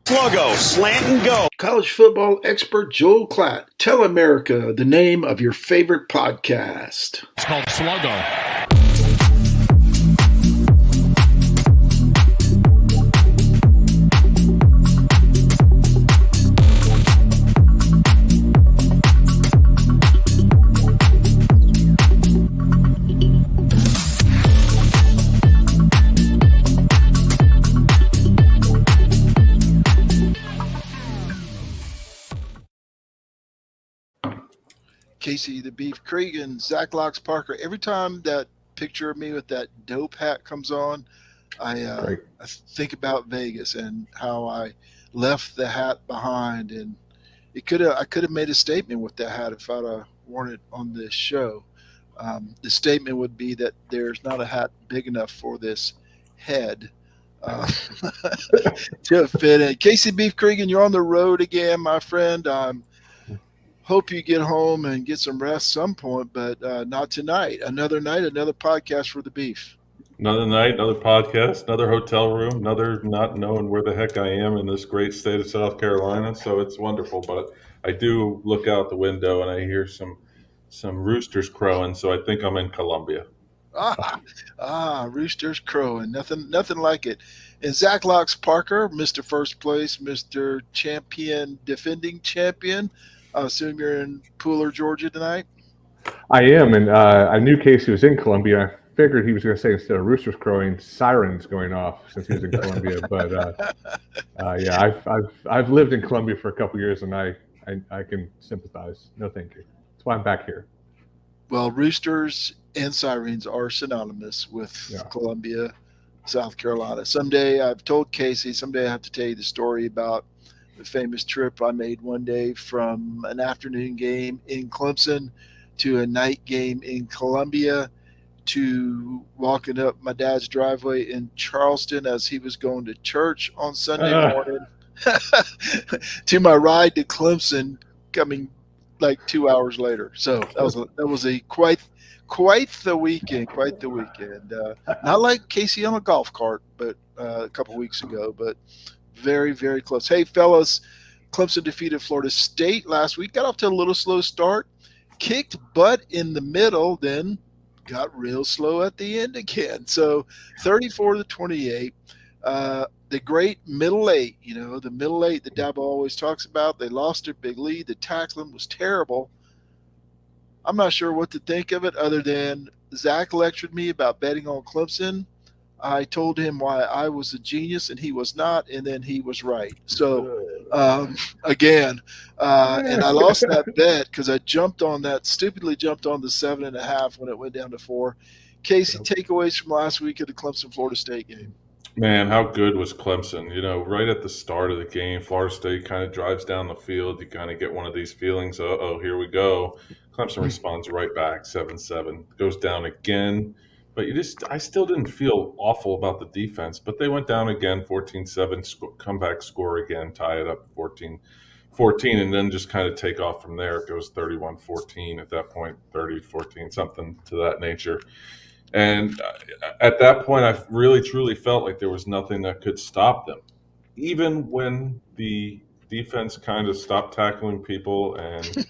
Sluggo, slant and go. College football expert Joel Klatt. Tell America the name of your favorite podcast. It's called Sluggo. Casey the Beef Cregan, Zach Locks Parker. Every time that picture of me with that dope hat comes on, I think about Vegas and how I left the hat behind, and I could have made a statement with that hat if I'd worn it on this show. The statement would be that there's not a hat big enough for this head to fit in. Casey Beef Cregan, you're on the road again, my friend. Hope you get home and get some rest some point, but not tonight. Another night, another podcast for the Beef. Another night, another podcast, another hotel room, another not knowing where the heck I am in this great state of South Carolina. So it's wonderful, but I do look out the window and I hear some roosters crowing. So I think I'm in Columbia. Roosters crowing. Nothing like it. And Zach Locks Parker, Mr. First Place, Mr. Champion, defending champion. I assume you're in Pooler, Georgia tonight? I am, and I knew Casey was in Columbia. I figured he was going to say instead of roosters crowing, sirens going off since he was in Columbia. But yeah, I've lived in Columbia for a couple years, and I can sympathize. No, thank you. That's why I'm back here. Well, roosters and sirens are synonymous with Columbia, South Carolina. Someday, I've told Casey, someday I have to tell you the story about the famous trip I made one day from an afternoon game in Clemson to a night game in Columbia to walking up my dad's driveway in Charleston as he was going to church on Sunday morning to my ride to Clemson coming like 2 hours later. So that was a quite the weekend, not like Casey on a golf cart, but a couple weeks ago, but very, very close. Hey, fellas, Clemson defeated Florida State last week. Got off to a little slow start, kicked butt in the middle, then got real slow at the end again. So 34-28. The great middle eight, the middle eight that Dabo always talks about. They lost their big lead. The tackling was terrible. I'm not sure what to think of it other than Zach lectured me about betting on Clemson. I told him why I was a genius and he was not, and then he was right. So, and I lost that bet because I stupidly jumped on the 7.5 when it went down to 4. Casey, takeaways from last week of the Clemson-Florida State game. Man, how good was Clemson? Right at the start of the game, Florida State kind of drives down the field. You kind of get one of these feelings, here we go. Clemson responds right back, 7-7. Goes down again. But I still didn't feel awful about the defense. But they went down again, 14-7, comeback score again, tie it up 14-14, and then just kind of take off from there. It goes 31-14 at that point, 30-14, something to that nature. And at that point, I really, truly felt like there was nothing that could stop them. Even when the defense kind of stopped tackling people and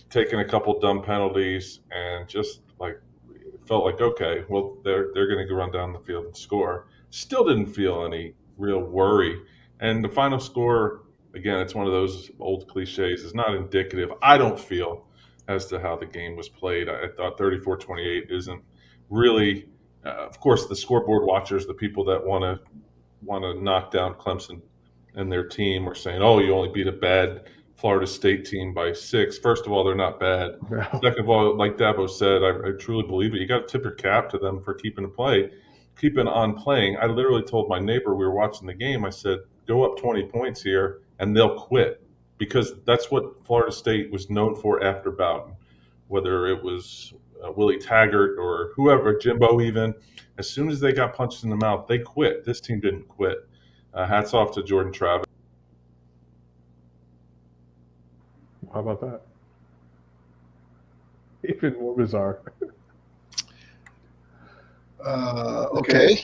taking a couple dumb penalties and just felt like, okay, well, they're going to run down the field and score. Still didn't feel any real worry. And the final score, again, it's one of those old cliches, is not indicative, I don't feel, as to how the game was played. I thought 34-28 isn't really, of course, the scoreboard watchers, the people that want to knock down Clemson and their team are saying, oh, you only beat a bad Florida State team by 6. First of all, they're not bad. No. Second of all, like Dabo said, I truly believe it. You got to tip your cap to them for keeping on playing. I literally told my neighbor, we were watching the game, I said, go up 20 points here and they'll quit, because that's what Florida State was known for after Bowden, whether it was Willie Taggart or whoever, Jimbo even. As soon as they got punched in the mouth, they quit. This team didn't quit. Hats off to Jordan Travis. How about that? Even more bizarre. Okay.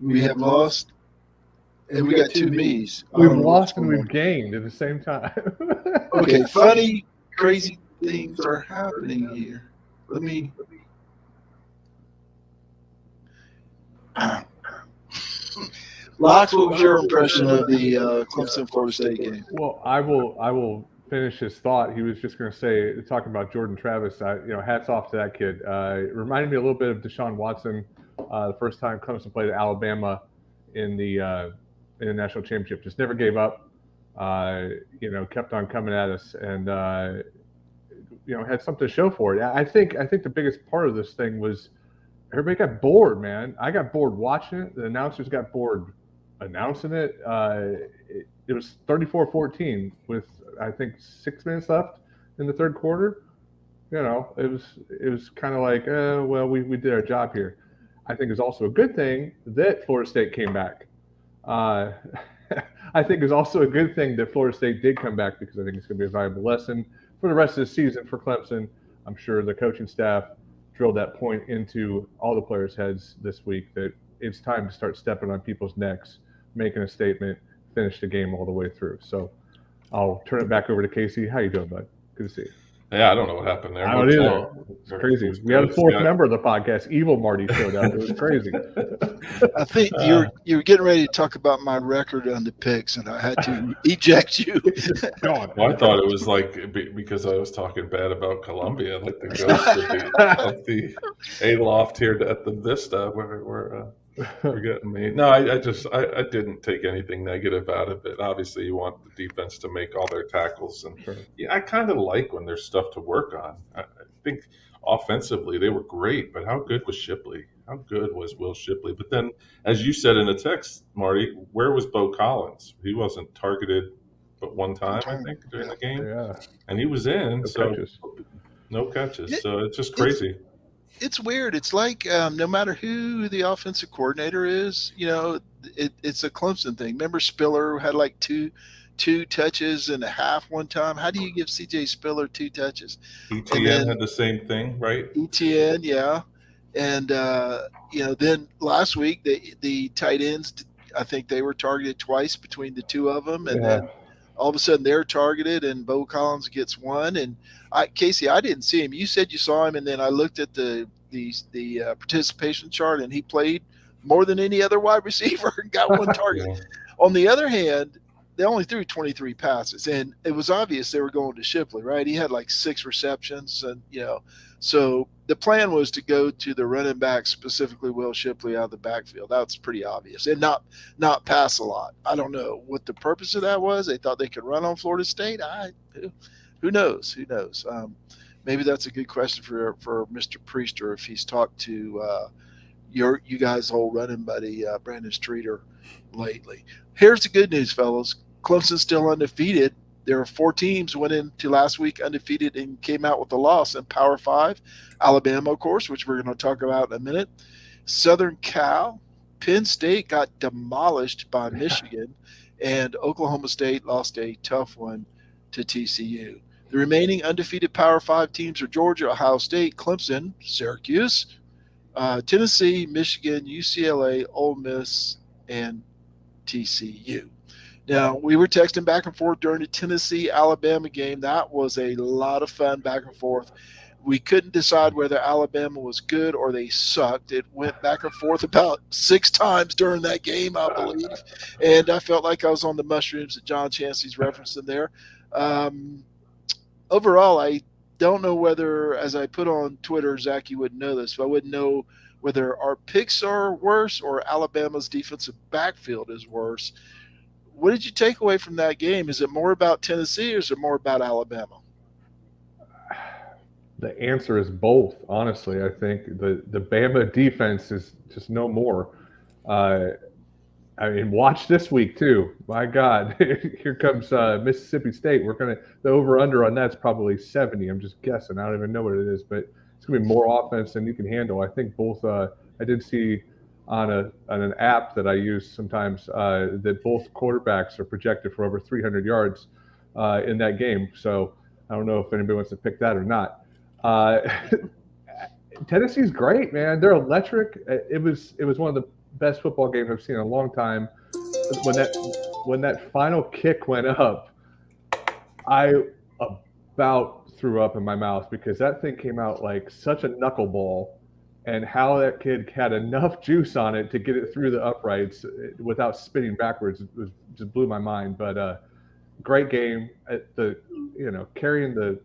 We have lost And we got two me's. We've lost and we've gained at the same time. Okay, funny, crazy things are happening here. Let me. Locks, what was your impression of the Clemson-Florida State game? Well, I will finish his thought. He was just going to say, talking about Jordan Travis. Hats off to that kid. It reminded me a little bit of Deshaun Watson, the first time Clemson played at Alabama in the national championship. Just never gave up. Kept on coming at us, and had something to show for it. I think the biggest part of this thing was everybody got bored, man. I got bored watching it. The announcers got bored announcing it. It was 34-14 with I think 6 minutes left in the third quarter. It was kind of like, we did our job here. I think it's also a good thing that Florida State came back. I think it's also a good thing that Florida State did come back, because I think it's going to be a valuable lesson for the rest of the season for Clemson. I'm sure the coaching staff drilled that point into all the players' heads this week, that it's time to start stepping on people's necks, making a statement, finish the game all the way through. So I'll turn it back over to Casey. How you doing, bud? Good to see you. Yeah, I don't know what happened there. I don't either. It's crazy. We had a fourth member of the podcast. Evil Marty showed up. It was crazy. I think you're getting ready to talk about my record on the picks, and I had to eject you. Well, I thought it was like because I was talking bad about Columbia, like the ghost of the A-loft here at the Vista, where we're getting me. No, I didn't take anything negative out of it. Obviously, you want the defense to make all their tackles, and yeah, I kind of like when there's stuff to work on. I think offensively they were great, but how good was Shipley? How good was Will Shipley? But then, as you said in the text, Marty, where was Bo Collins? He wasn't targeted but one time, I think, during the game. Yeah. And he was in, no catches. So it's just crazy. It's weird. It's like no matter who the offensive coordinator is, it's a Clemson thing. Remember Spiller had like two touches and a half one time? How do you give C.J. Spiller 2 touches? ETN had the same thing, right? ETN, yeah. And, then last week, the tight ends, I think they were targeted twice between the two of them. And then all of a sudden they're targeted and Bo Collins gets one. And Casey, I didn't see him. You said you saw him. And then I looked at the participation chart, and he played more than any other wide receiver and got one target. Yeah. On the other hand, they only threw 23 passes, and it was obvious they were going to Shipley, right? He had like 6 receptions, and so the plan was to go to the running back, specifically Will Shipley, out of the backfield. That's pretty obvious, and not pass a lot. I don't know what the purpose of that was. They thought they could run on Florida State. Who knows? Maybe that's a good question for Mr. Priester if he's talked to you guys' old running buddy Brandon Streeter lately. Here's the good news, fellas. Clemson's still undefeated. There are 4 teams went into last week undefeated and came out with a loss in Power 5. Alabama, of course, which we're going to talk about in a minute. Southern Cal. Penn State got demolished by Michigan. And Oklahoma State lost a tough one to TCU. The remaining undefeated Power 5 teams are Georgia, Ohio State, Clemson, Syracuse, Tennessee, Michigan, UCLA, Ole Miss, and TCU. Now, we were texting back and forth during the Tennessee-Alabama game. That was a lot of fun back and forth. We couldn't decide whether Alabama was good or they sucked. It went back and forth about 6 times during that game, I believe. And I felt like I was on the mushrooms that John Chancey's referencing there. Overall, I don't know whether, as I put on Twitter, Zach, you wouldn't know this, but I wouldn't know whether our picks are worse or Alabama's defensive backfield is worse. What did you take away from that game? Is it more about Tennessee or is it more about Alabama? The answer is both, honestly. I think the Bama defense is just no more. Watch this week too. My God, here comes Mississippi State. The over/under on that's probably 70. I'm just guessing. I don't even know what it is, but it's gonna be more offense than you can handle. I think both. I did see on an app that I use sometimes that both quarterbacks are projected for over 300 yards in that game. So I don't know if anybody wants to pick that or not. Tennessee's great, man. They're electric. It was one of the best football games I've seen in a long time. when that final kick went up, I about threw up in my mouth because that thing came out like such a knuckleball, and how that kid had enough juice on it to get it through the uprights without spinning backwards just blew my mind. But great game. Carrying the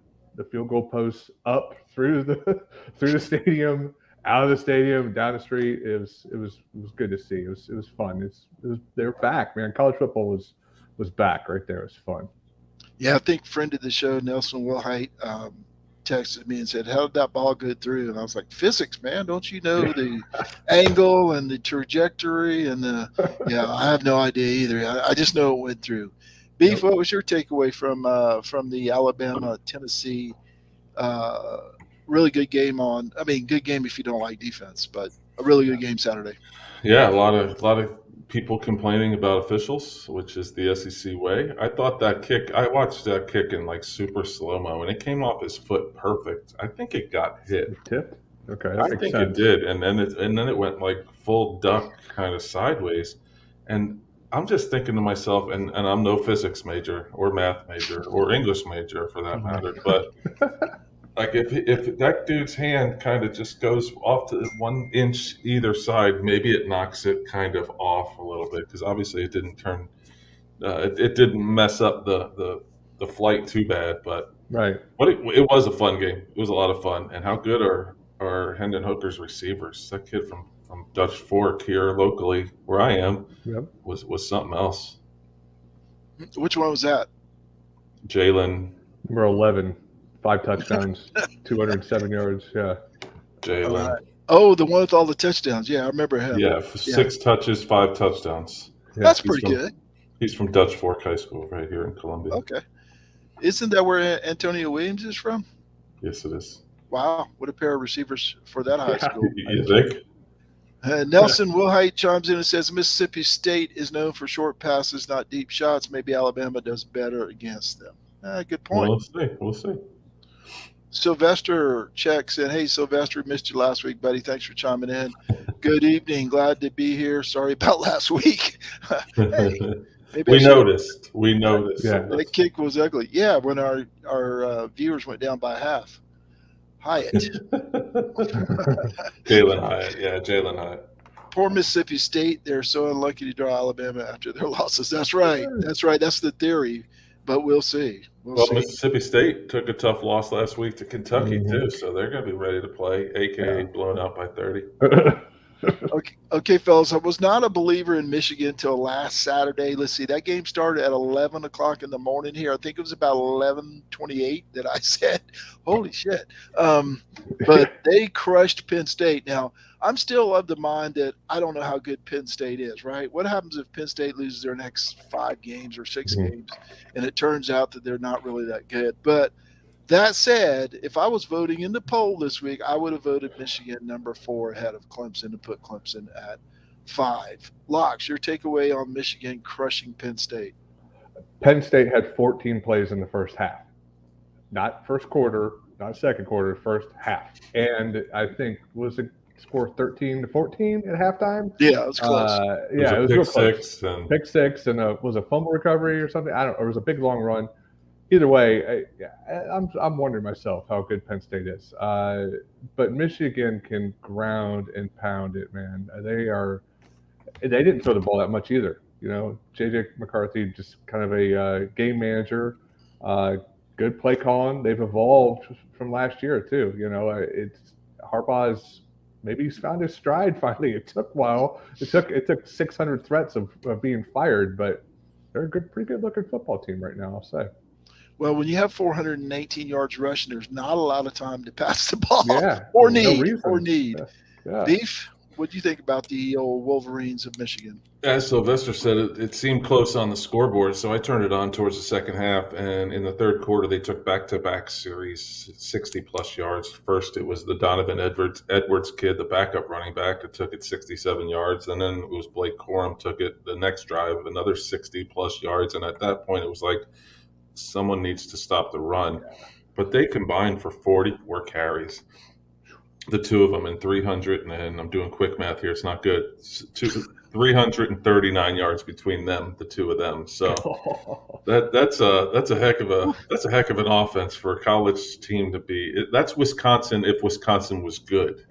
field goal posts up through the stadium, out of the stadium, down the street. It was good to see. It was fun. They're back, man. College football was back right there. It was fun. Yeah, I think friend of the show, Nelson Wilhite, texted me and said, "How did that ball go through?" And I was like, "Physics, man. Don't you know the angle and the trajectory and the?" Yeah, I have no idea either. I just know it went through. Beef, what was your takeaway from the Alabama Tennessee? Really good game good game if you don't like defense, but a really good game Saturday. Yeah, a lot of people complaining about officials, which is the SEC way. I thought that kick. I watched that kick in like super slow mo, and it came off his foot perfect. I think it got hit. Tipped. Okay, that I makes think sense. it did, and then it went like full duck kind of sideways, and I'm just thinking to myself, and I'm no physics major or math major or English major for that matter, but like if that dude's hand kind of just goes off to 1 inch either side, maybe it knocks it kind of off a little bit because obviously it didn't turn, it didn't mess up the flight too bad, but Right. it was a fun game. It was a lot of fun, and how good are Hendon Hooker's receivers? That kid from Dutch Fork here locally where I am was something else. Which one was that? Jalen. Number 11, 5 touchdowns, 207 yards. Yeah. Jalen. Oh, the one with all the touchdowns. Yeah, I remember him. Yeah, 6 touches, 5 touchdowns. Yeah, that's pretty good. He's from Dutch Fork High School right here in Columbia. Okay. Isn't that where Antonio Williams is from? Yes, it is. Wow, what a pair of receivers for that high school. You think? Nelson Wilhite chimes in and says Mississippi State is known for short passes, not deep shots. Maybe Alabama does better against them. Good point. We'll see. Sylvester checks in. Hey, Sylvester, missed you last week, buddy. Thanks for chiming in. Good evening. Glad to be here. Sorry about last week. Hey, we noticed. Yeah. That kick was ugly. Yeah, when our viewers went down by half. Hyatt. Jalen Hyatt. Poor Mississippi State. They're so unlucky to draw Alabama after their losses. That's right. That's the theory. But we'll see. We'll see. Mississippi State took a tough loss last week to Kentucky, too, so they're going to be ready to play, a.k.a. blown out by 30. Okay, fellas, I was not a believer in Michigan until last Saturday. Let's see, that game started at 11 o'clock in the morning here. I think it was about 11:28 that I said, holy shit. But they crushed Penn State. Now, I'm still of the mind that I don't know how good Penn State is, right? What happens if Penn State loses their next 5 games or 6 games and it turns out that they're not really that good? But that said, if I was voting in the poll this week, I would have voted Michigan number 4 ahead of Clemson and put Clemson at 5. Locks, your takeaway on Michigan crushing Penn State? Penn State had 14 plays in the first half. Not first quarter, not second quarter, first half. And I think was it score 13-14 at halftime? Yeah, it was close. It was real close. Pick 6 and was a fumble recovery or something. Or it was a big long run. Either way, I'm wondering myself how good Penn State is. But Michigan can ground and pound it, man. They didn't throw the ball that much either. You know, J.J. McCarthy just kind of a game manager, good play calling. They've evolved from last year too. You know, Harbaugh's maybe he's found his stride finally. It took a while. It took 600 threats of being fired, but they're a pretty good looking football team right now, I'll say. Well, when you have 418 yards rushing, there's not a lot of time to pass the ball. Yeah, or need. Yeah. Beef, what do you think about the old Wolverines of Michigan? As Sylvester said, it seemed close on the scoreboard, so I turned it on towards the second half, and in the third quarter, they took back-to-back series, 60-plus yards. First, it was the Donovan Edwards kid, the backup running back, that took it 67 yards, and then it was Blake Corum took it the next drive, another 60-plus yards, and at that point, it was like, someone needs to stop the run. But they combined for 44 carries. The two of them in 300, and I'm doing quick math here. It's not good. 339 yards between them, the two of them. So that's a heck of an offense for a college team to be. That's Wisconsin if Wisconsin was good,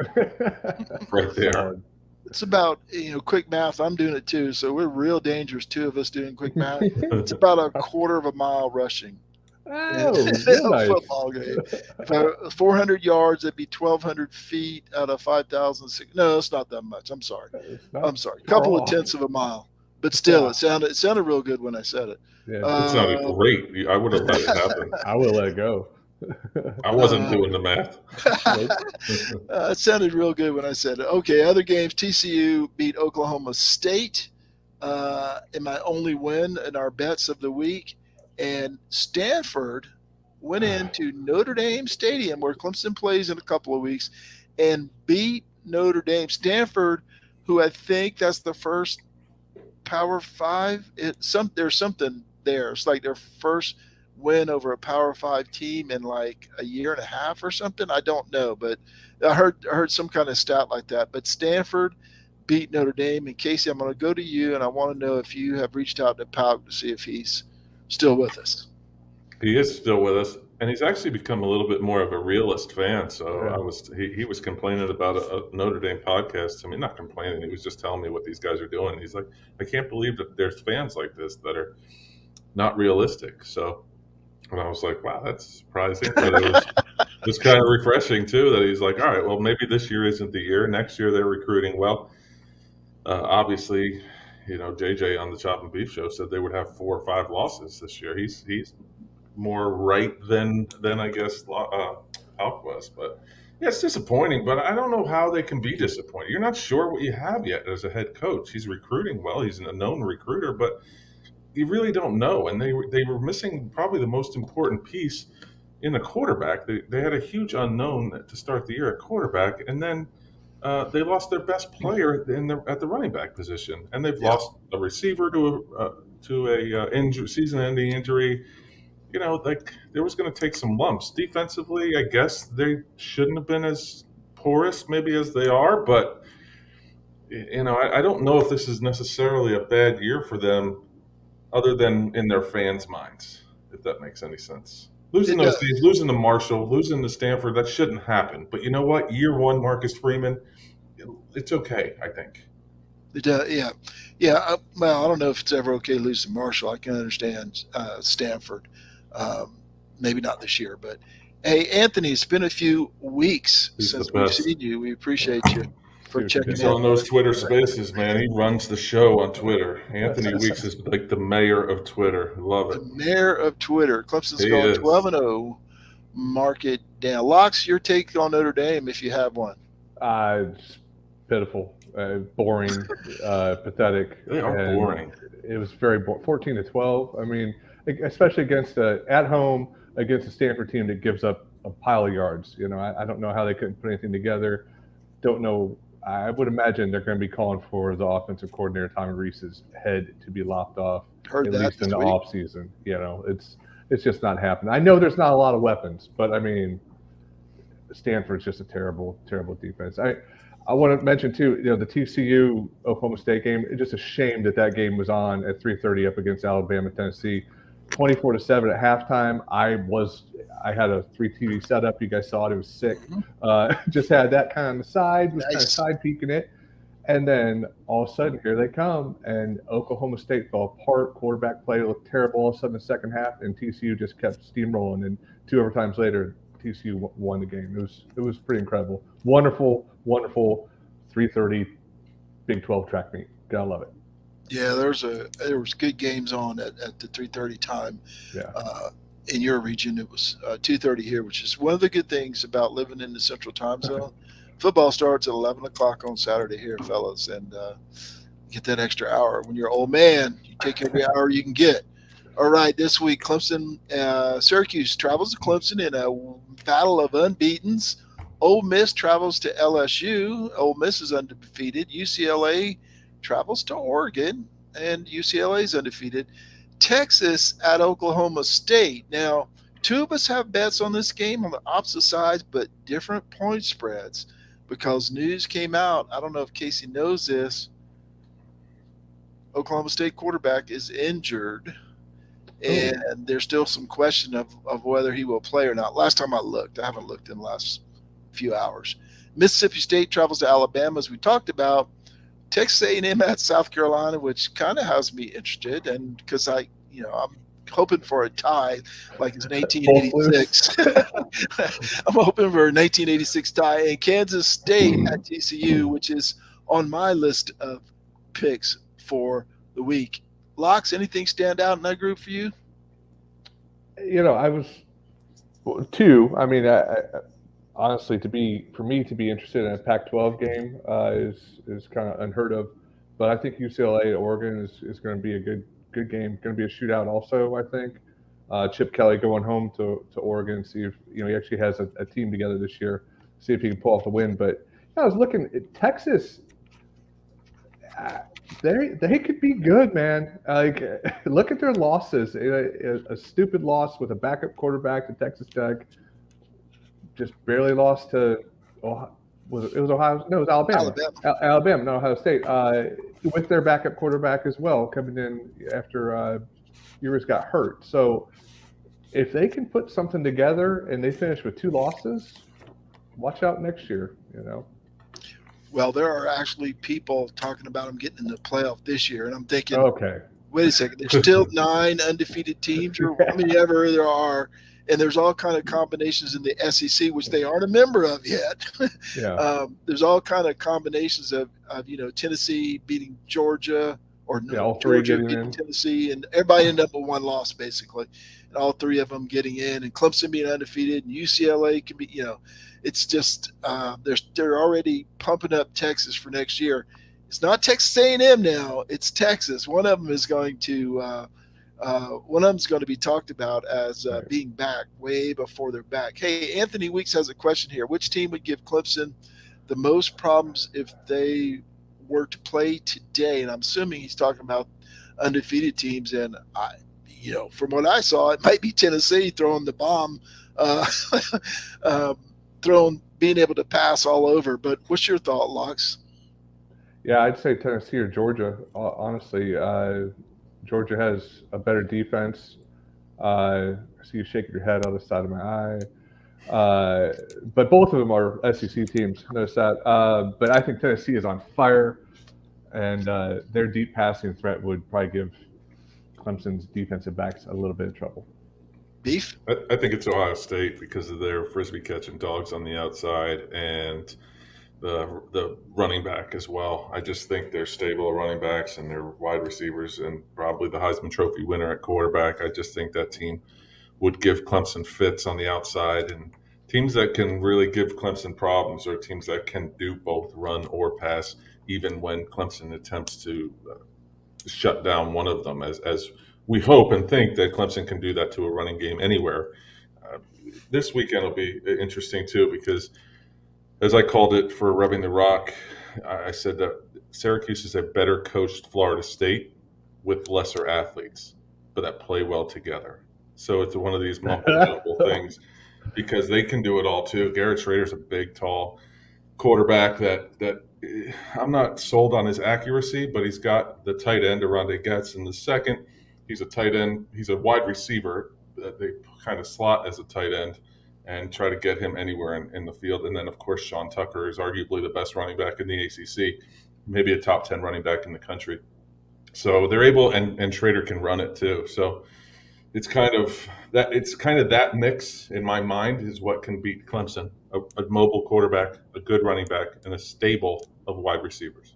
right there. Solid. It's about, quick math. I'm doing it too, so we're real dangerous. Two of us doing quick math. It's about a quarter of a mile rushing. Oh, In a nice. football game. 400 yards, that'd be 1,200 feet out of 5,000. No, it's not that much. I'm sorry. I'm sorry. A couple of tenths of a mile. But still, it sounded real good when I said it. Yeah, It sounded great. I would have let it happen. I will let it go. I wasn't doing the math. It sounded real good when I said it. Okay, other games. TCU beat Oklahoma State in my only win in our bets of the week. And Stanford went into Notre Dame Stadium, where Clemson plays in a couple of weeks, and beat Notre Dame. Stanford, who I think that's the first Power 5. There's something there. It's like their first win over a Power 5 team in like a year and a half or something. I don't know, but I heard some kind of stat like that. But Stanford beat Notre Dame. And Casey, I'm going to go to you, and I want to know if you have reached out to Pauk to see if he's still with us. He is still with us, and he's actually become a little bit more of a realist fan. So he was complaining about a Notre Dame podcast. I mean, not complaining. He was just telling me what these guys are doing. He's like, I can't believe that there's fans like this that are not realistic. So, and I was like, wow, that's surprising. But it was kind of refreshing too that he's like, all right, well, maybe this year isn't the year. Next year they're recruiting well. Obviously, JJ on the Chop and Beef show said they would have 4 or 5 losses this year. He's more right than I guess Pauk was. But yeah, it's disappointing. But I don't know how they can be disappointed. You're not sure what you have yet as a head coach. He's recruiting well. He's a known recruiter, but you really don't know. And they were missing probably the most important piece in the quarterback. They had a huge unknown to start the year at quarterback, and then they lost their best player at the running back position, and they've lost a receiver to a season-ending injury. There was going to take some lumps defensively. I guess they shouldn't have been as porous maybe as they are, but I don't know if this is necessarily a bad year for them, other than in their fans' minds, if that makes any sense. Losing those teams, losing to Marshall, losing to Stanford, that shouldn't happen. But you know what? Year one, Marcus Freeman, it's okay, I think. Yeah. Well, I don't know if it's ever okay to lose to Marshall. I can understand Stanford. Maybe not this year, but hey, Anthony, it's been a few weeks since we've seen you. We appreciate you for checking in. He's on those Twitter spaces, man. He runs the show on Twitter. Anthony Weeks is like the mayor of Twitter. Love it. The mayor of Twitter. Clemson's going 12-0. Mark it down. Locks, your take on Notre Dame, if you have one. It's pitiful, boring, pathetic. They are boring. It was very boring. 14-12. I mean, especially against at home against a Stanford team that gives up a pile of yards. I don't know how they couldn't put anything together. Don't know. I would imagine they're going to be calling for the offensive coordinator Tommy Reese's head to be lopped off at least in the off season. It's just not happening. I know there's not a lot of weapons, but I mean, Stanford's just a terrible, terrible defense. I want to mention too, the TCU Oklahoma State game. It's just a shame that game was on at 3:30 up against Alabama, Tennessee, 24-7 at halftime. I had a 3 TV setup. You guys saw it. It was sick. Just had that kind of on the side, was kind of side peeking it. And then all of a sudden, here they come, and Oklahoma State fell apart. Quarterback play looked terrible all of a sudden in the second half, and TCU just kept steamrolling. And 2 overtimes later, TCU won the game. It was pretty incredible. Wonderful 3:30 Big 12 track meet. Gotta love it. Yeah, there was good games on at the 3:30 time. Yeah. In your region, it was 2:30 here, which is one of the good things about living in the Central Time Zone. Football starts at 11 o'clock on Saturday here, fellas, and get that extra hour. When you're an old man, you take every hour you can get. All right, this week, Syracuse travels to Clemson in a battle of unbeatens. Ole Miss travels to LSU. Ole Miss is undefeated. UCLA travels to Oregon, and UCLA is undefeated. Texas at Oklahoma State. Now, 2 of us have bets on this game on the opposite sides, but different point spreads because news came out. I don't know if Casey knows this. Oklahoma State quarterback is injured, and there's still some question of whether he will play or not. Last time I looked, I haven't looked in the last few hours. Mississippi State travels to Alabama, as we talked about. Texas A&M at South Carolina, which kind of has me interested, and because I'm hoping for a tie, like it's 1986. I'm hoping for a 1986 tie. And Kansas State at TCU, which is on my list of picks for the week. Locks, anything stand out in that group for you? I was two. I mean, honestly, for me to be interested in a Pac-12 game is kind of unheard of. But I think UCLA at Oregon is going to be a good game. Going to be a shootout also, I think. Chip Kelly going home to Oregon, see if he actually has a team together this year. See if he can pull off the win. But I was looking at Texas. They could be good, man. Like, look at their losses. A stupid loss with a backup quarterback to Texas Tech. Just barely lost to Ohio. It was Ohio? No, it was Alabama. Alabama, no, Ohio State. With their backup quarterback as well, coming in after Ewers got hurt. So if they can put something together and they finish with 2 losses, watch out next year. Well, there are actually people talking about them getting in the playoff this year, and I'm thinking, okay, wait a second, there's still 9 undefeated teams, or how many ever there are, and there's all kind of combinations in the SEC, which they aren't a member of yet. Yeah. There's all kind of combinations of Tennessee beating Georgia, or Georgia beating Tennessee, and everybody ended up with 1 loss basically, and all 3 of them getting in, and Clemson being undefeated, and UCLA can be, it's just they're already pumping up Texas for next year. It's not Texas A&M now; it's Texas. One of them is going to be talked about as being back way before they're back. Hey, Anthony Weeks has a question here. Which team would give Clemson the most problems if they were to play today? And I'm assuming he's talking about undefeated teams. And from what I saw, it might be Tennessee throwing the bomb, being able to pass all over. But what's your thought, Lux? Yeah, I'd say Tennessee or Georgia. Honestly, Georgia has a better defense. I see you shaking your head on the side of my eye. But both of them are SEC teams. Notice that. But I think Tennessee is on fire, and their deep passing threat would probably give Clemson's defensive backs a little bit of trouble. Beef? I think it's Ohio State because of their frisbee catching dogs on the outside and the running back as well. I just think they're stable running backs and their wide receivers and probably the Heisman Trophy winner at quarterback. I just think that team would give Clemson fits on the outside, and teams that can really give Clemson problems are teams that can do both run or pass, even when Clemson attempts to shut down one of them, as we hope and think that Clemson can do that to a running game anywhere. This weekend will be interesting too, because as I called it for Rubbing the Rock, I said that Syracuse is a better coached Florida State with lesser athletes, but that play well together. So it's one of these multiple things, because they can do it all too. Garrett Schrader's a big, tall quarterback that I'm not sold on his accuracy, but he's got the tight end Arande Getz in the second. He's a tight end. He's a wide receiver that they kind of slot as a tight end and try to get him anywhere in the field. And then, of course, Sean Tucker is arguably the best running back in the ACC, maybe a top 10 running back in the country. So they're able, and Schrader can run it too. So it's kind of that mix in my mind is what can beat Clemson: a mobile quarterback, a good running back, and a stable of wide receivers.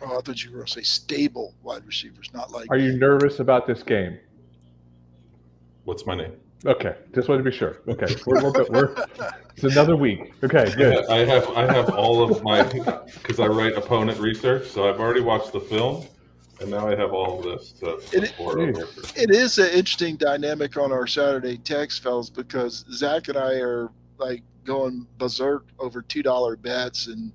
Oh, I thought you were going to say stable wide receivers, not like. Are you nervous about this game? What's my name? Okay, just wanted to be sure. Okay, it's another week. Okay, good. I have all of my, because I write opponent research, so I've already watched the film, and now I have all of this to pour over. It is an interesting dynamic on our Saturday text, fellas, because Zach and I are like going berserk over $2 bets and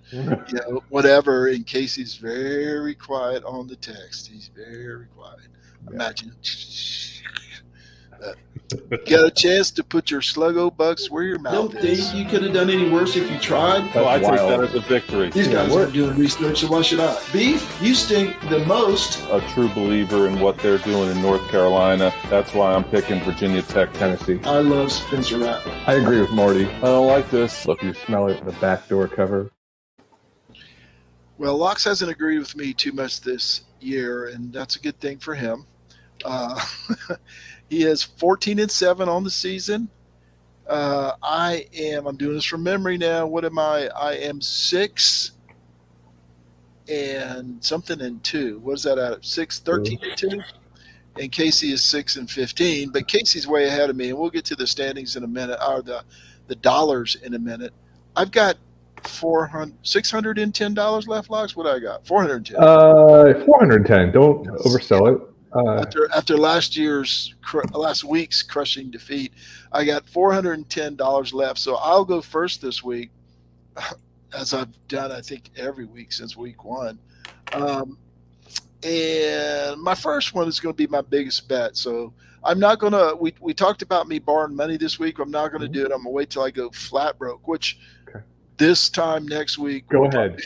whatever. And Casey's very quiet on the text. He's very quiet. Imagine. Got a chance to put your Sluggo Bucks where your mouth Don't is. think you could have done any worse if you tried. Oh, I take wild. that as a victory. These guys aren't doing research, so why should I? Beef, you stink the most. A true believer in what they're doing in North Carolina. That's why I'm picking Virginia Tech, Tennessee. I love Spencer Rattler. I agree with Marty. I don't like this. Look, you smell it, the back door cover. Well, Locks hasn't agreed with me too much this year, and that's a good thing for him. He is 14-7 on the season. I'm doing this from memory now. What am I? I am 6 and something and 2. What is that out of 6, 13 and 2? And Casey is 6-15, but Casey's way ahead of me, and we'll get to the standings in a minute, or the dollars in a minute. I've got $610 left, Locks. What I got? 410. 410. Don't oversell it. After last week's crushing defeat, I got $410 left. So I'll go first this week, as I've done, I think, every week since week 1. And my first one is going to be my biggest bet. So I'm not going to, we talked about me borrowing money this week. I'm not going to do it. I'm going to wait till I go flat broke, which this time next week. Go ahead.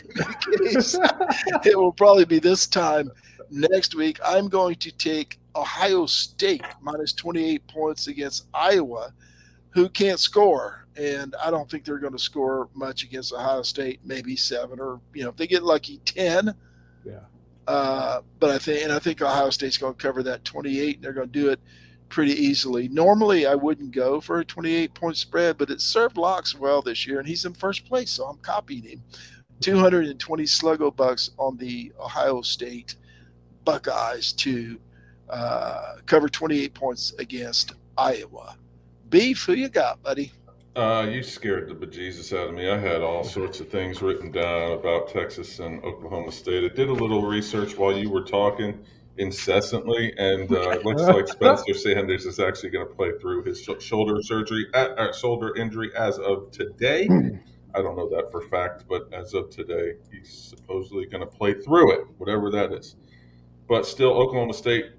It will probably be this time next week. I'm going to take Ohio State minus 28 points against Iowa, who can't score. And I don't think they're going to score much against Ohio State, maybe 7 or, if they get lucky, 10. Yeah. But I think Ohio State's going to cover that 28, and they're going to do it pretty easily. Normally, I wouldn't go for a 28-point spread, but it served Locks well this year, and he's in first place, so I'm copying him. 220 Sluggo Bucks on the Ohio State Buckeyes to cover 28 points against Iowa. Beef, who you got, buddy? You scared the bejesus out of me. I had all sorts of things written down about Texas and Oklahoma State. I did a little research while you were talking incessantly, and it looks like Spencer Sanders is actually going to play through his shoulder injury as of today. I don't know that for fact, but as of today, he's supposedly going to play through it, whatever that is. But still, Oklahoma State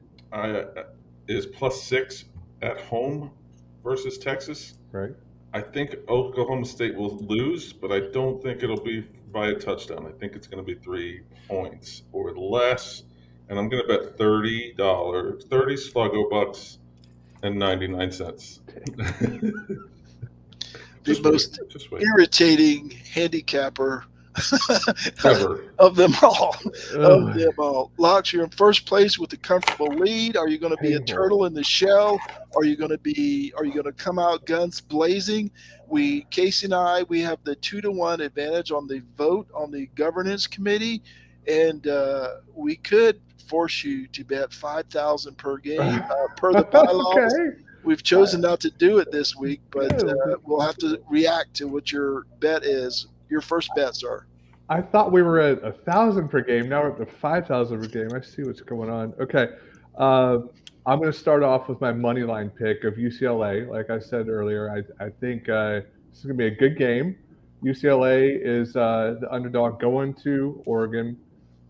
is +6 at home versus Texas. Right. I think Oklahoma State will lose, but I don't think it'll be by a touchdown. I think it's going to be 3 points or less. And I'm going to bet $30, 30 Sluggo Bucks and 99 cents. The most irritating handicapper ever of them all. Locks, you're in first place with a comfortable lead. Are you going to be a turtle in the shell? Are you going to come out guns blazing? Casey and I, we have the 2-1 advantage on the vote on the governance committee, and we could force you to bet $5,000 per game per the bylaws. Okay. We've chosen not to do it this week, but we'll have to react to what your bet is. Your first bet, sir. I thought we were at 1,000 per game. Now we're up to 5,000 per game. I see what's going on. Okay. I'm going to start off with my money line pick of UCLA. Like I said earlier, I think this is going to be a good game. UCLA is the underdog going to Oregon.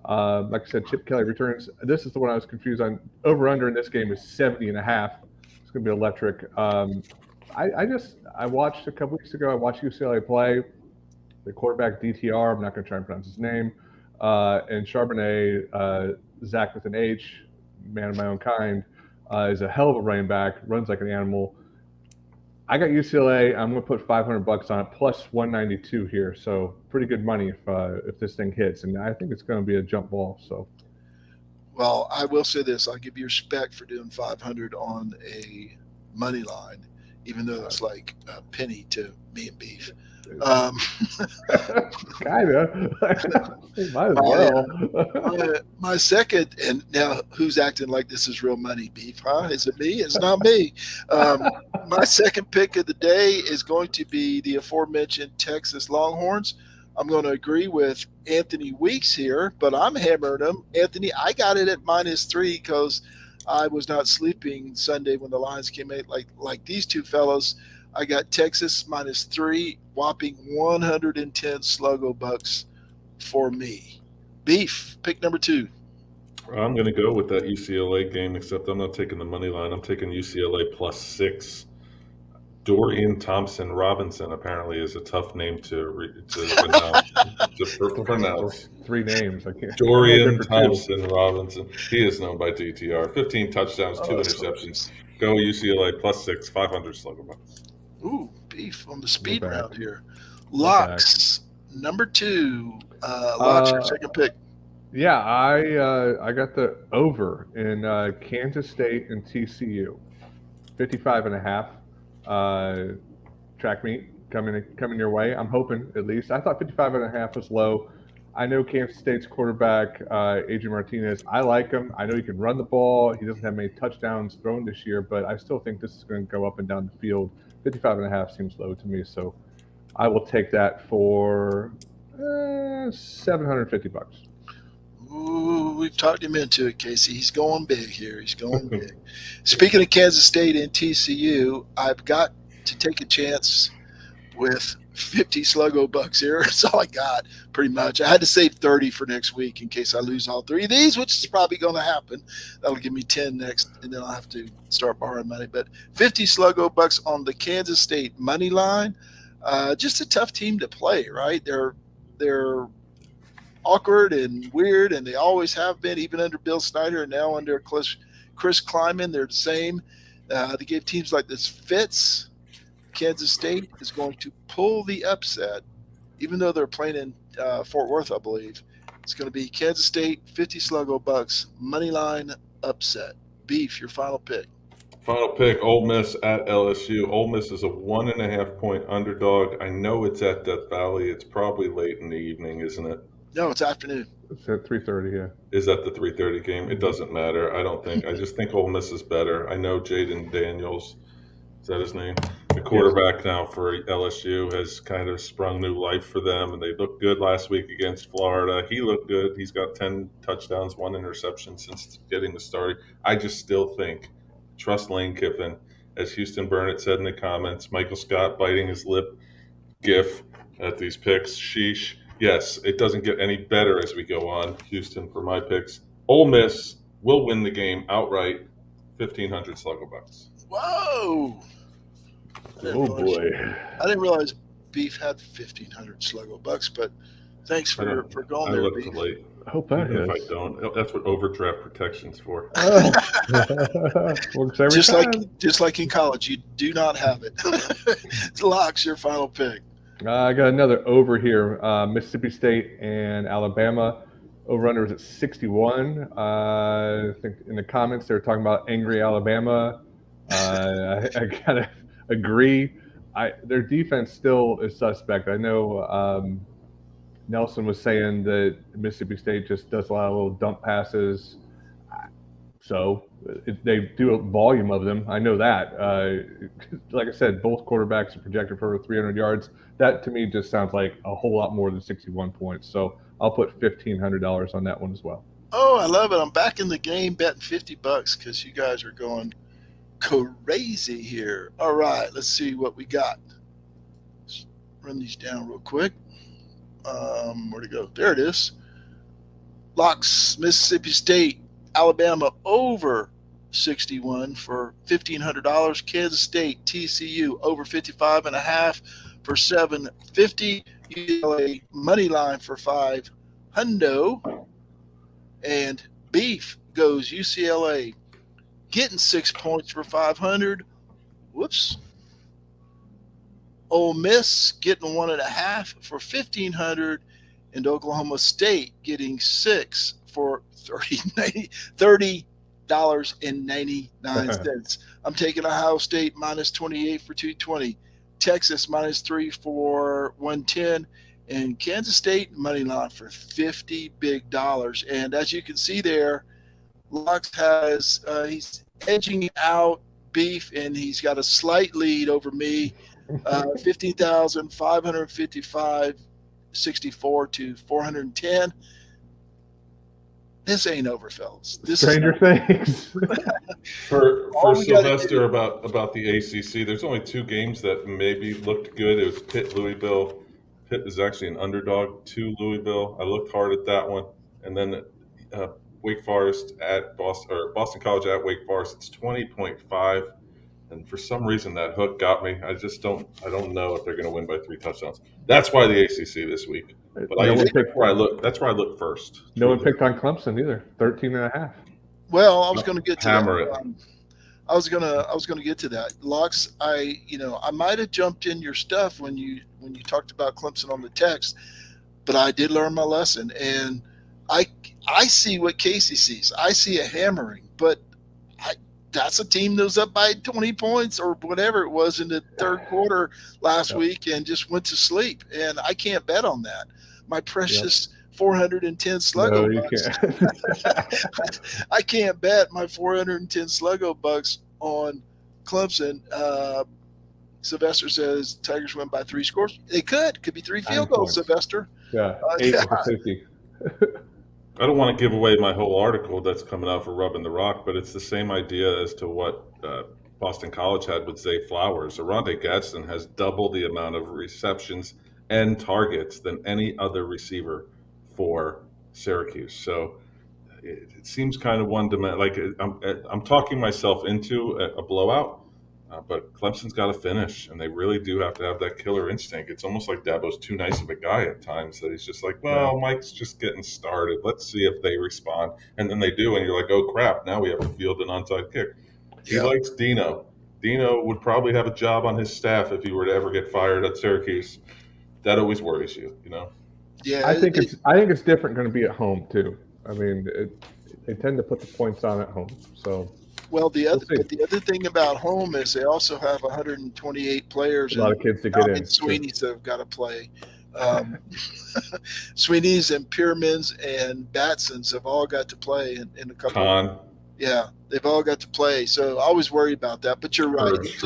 Like I said, Chip Kelly returns. This is the one I was confused on. Over-under in this game is 70.5. It's going to be electric. I watched a couple weeks ago. I watched UCLA play. The quarterback DTR, I'm not going to try and pronounce his name, and Charbonnet, Zach with an H, man of my own kind, is a hell of a running back, runs like an animal. I got UCLA. I'm going to put $500 on it, plus 192 here, so pretty good money if this thing hits, and I think it's going to be a jump ball. So, well, I will say this: I'll give you respect for doing 500 on a money line, even though it's like a penny to me and Beef. Kind of. Might as well. My second, and now who's acting like this is real money, Beef? Huh? Is it me? It's not me. My second pick of the day is going to be the aforementioned Texas Longhorns. I'm going to agree with Anthony Weeks here, but I'm hammering him. Anthony, I got it at -3 because I was not sleeping Sunday when the lines came out like these two fellows. I got Texas -3, whopping 110 Sluggo Bucks for me. Beef, pick number 2. I'm going to go with that UCLA game, except I'm not taking the money line. I'm taking UCLA +6. Dorian Thompson Robinson apparently is a tough name to pronounce. To pronounce. 3 names. I can't. Dorian I'm good for 2. Thompson Robinson. He is known by DTR. 15 touchdowns, 2 that's interceptions. Go UCLA +6, 500 slugger bucks. Ooh, beef on the speed We're back. round here. Locks, number 2. Locks, your second pick. Yeah, I got the over in Kansas State and TCU, 55.5. Track meet coming your way. I'm hoping, at least. I thought 55.5 was low. I know Kansas State's quarterback, Adrian Martinez. I like him. I know he can run the ball. He doesn't have many touchdowns thrown this year, but I still think this is going to go up and down the field. 55.5 seems low to me, so I will take that for $750. Ooh, we've talked him into it, Casey. He's going big here. He's going big. Speaking of Kansas State and TCU, I've got to take a chance with 50 sluggo bucks here. That's all I got, pretty much. I had to save 30 for next week in case I lose all 3 of these, which is probably going to happen. That'll give me 10 next, and then I'll have to start borrowing money. But 50 sluggo bucks on the Kansas State money line. Just a tough team to play, right? They're awkward and weird, and they always have been, even under Bill Snyder and now under Chris Kleiman. They're the same. They gave teams like this fits. Kansas State is going to pull the upset, even though they're playing in Fort Worth, I believe. It's going to be Kansas State, 50 sluggo bucks, money line upset. Beef, your final pick. Final pick, Ole Miss at LSU. Ole Miss is a 1.5-point underdog. I know it's at Death Valley. It's probably late in the evening, isn't it? No, it's afternoon. It's at 3:30, yeah. Is that the 3:30 game? It doesn't matter. I don't think. I just think Ole Miss is better. I know Jaden Daniels, is that his name? The quarterback now for LSU has kind of sprung new life for them, and they looked good last week against Florida. He looked good. He's got 10 touchdowns, 1 interception since getting the start. I just still think, trust Lane Kiffin. As Houston Burnett said in the comments, Michael Scott biting his lip gif at these picks. Sheesh. Yes, it doesn't get any better as we go on. Houston for my picks. Ole Miss will win the game outright, 1,500 sluggo bucks. Whoa! Oh boy! I didn't realize Beef had 1,500 sluggo bucks, but thanks for going there, Beef. Late. I hope that If is. I don't, that's what overdraft protection's for. Works every time. Just like in college, you do not have it. Locks, your final pick. I got another over here. Mississippi State and Alabama. Over-under is at 61. I think in the comments they were talking about angry Alabama. I kind of agree. Their defense still is suspect. I know Nelson was saying that Mississippi State just does a lot of little dump passes. So they do a volume of them. I know that. Like I said, both quarterbacks are projected for over 300 yards. That to me just sounds like a whole lot more than 61 points. So I'll put $1,500 on that one as well. Oh, I love it. I'm back in the game betting $50 because you guys are going crazy here. All right, let's see what we got. Let's run these down real quick. Where'd it go? There it is. Locks, Mississippi State, Alabama over 61 for $1,500. Kansas State, TCU over 55.5 for $750. UCLA money line for $500. And Beef goes UCLA getting 6 points for $500. Whoops. Ole Miss getting 1.5 for $1,500, and Oklahoma State getting 6 for $30.99. I'm taking Ohio State minus 28 for $220, Texas minus 3 for $110, and Kansas State money line for $50 big dollars. And as you can see there, Locks has he's edging out Beef, and he's got a slight lead over me. 15,555, 64 to 410. This ain't over, fellas. This Stranger Things. For Sylvester about the ACC, there's only 2 games that maybe looked good. It was Pitt-Louisville. Pitt is actually an underdog to Louisville. I looked hard at that one. And then Wake Forest at Boston, or Boston College at Wake Forest. It's 20.5. And for some reason, that hook got me. I don't know if they're going to win by 3 touchdowns. That's why the ACC this week. But that's where I look. That's where I look first. No one picked on Clemson either. 13.5. Well, I was going to get to Hammer that. it. I was gonna get to that. Lux, I might have jumped in your stuff when you talked about Clemson on the text, but I did learn my lesson, and I see what Casey sees. I see a hammering, but that's a team that was up by 20 points or whatever it was in the third quarter last week and just went to sleep, and I can't bet on that. My precious 410 Sluggo bucks. I can't bet my 410 Sluggo bucks on Clemson. Sylvester says Tigers win by 3 scores. They could be 3 field goals, Sylvester. Yeah, 8 for safety. I don't want to give away my whole article that's coming out for Rubbing the Rock, but it's the same idea as to what Boston College had with Zay Flowers. Aronde Gadsden has double the amount of receptions and targets than any other receiver for Syracuse. So it seems kind of one-dimensional. Like I'm talking myself into a blowout, but Clemson's got to finish, and they really do have to have that killer instinct. It's almost like Dabo's too nice of a guy at times that he's just like, well, Mike's just getting started. Let's see if they respond. And then they do, and you're like, oh, crap, now we have to field an onside kick. He likes Dino. Dino would probably have a job on his staff if he were to ever get fired at Syracuse. That always worries you, you know? Yeah, I think it's different going to be at home too. I mean, they tend to put the points on at home. So, well, the other thing about home is they also have 128 players. A lot of kids to get in. Sweeney's have got to play. Sweeney's and Piermans and Batsons have all got to play in a couple. Yeah, they've all got to play. So I always worry about that. But you're right. If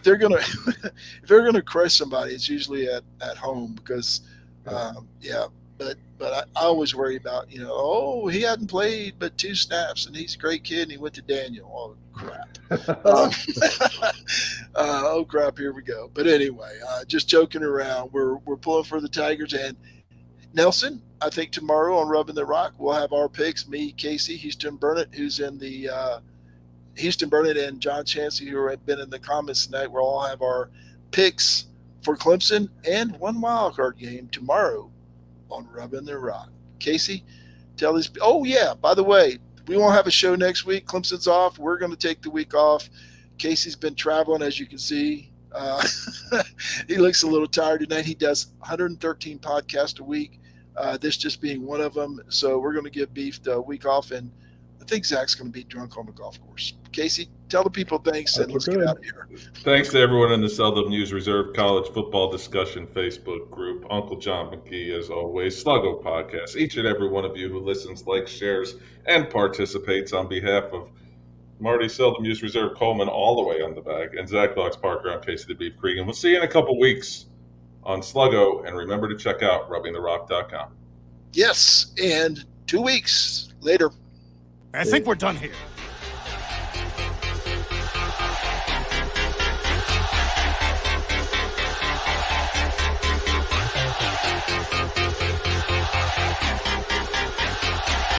they're gonna crush somebody, it's usually at home because. But I always worry about, he hadn't played but 2 snaps and he's a great kid and he went to Daniel. Oh, crap. Oh, crap, here we go. But anyway, just joking around. We're pulling for the Tigers. And Nelson, I think tomorrow on Rubbing the Rock, we'll have our picks, me, Casey, Houston Burnett, who's in the Houston Burnett and John Chansey, who have been in the comments tonight. We'll all have our picks for Clemson and one wild card game tomorrow on Rubbing the Rock. Casey, tell these. Oh yeah, by the way, we won't have a show next week. Clemson's off. We're going to take the week off. Casey's been traveling, as you can see. He looks a little tired tonight. He does 113 podcasts a week. This just being one of them. So we're going to give Beef the week off, and I think Zach's going to be drunk on the golf course. Casey, tell the people thanks, and let's get out of here. Thanks to everyone in the Seldom News Reserve College Football Discussion Facebook group. Uncle John McGee, as always. Sluggo Podcast. Each and every one of you who listens, likes, shares, and participates on behalf of Marty Seldom News Reserve Coleman all the way on the back, and Zach Lux Parker. I'm Casey the Beef Cregan. We'll see you in a couple weeks on Sluggo, and remember to check out rubbingtherock.com. Yes, and 2 weeks later. I think we're done here.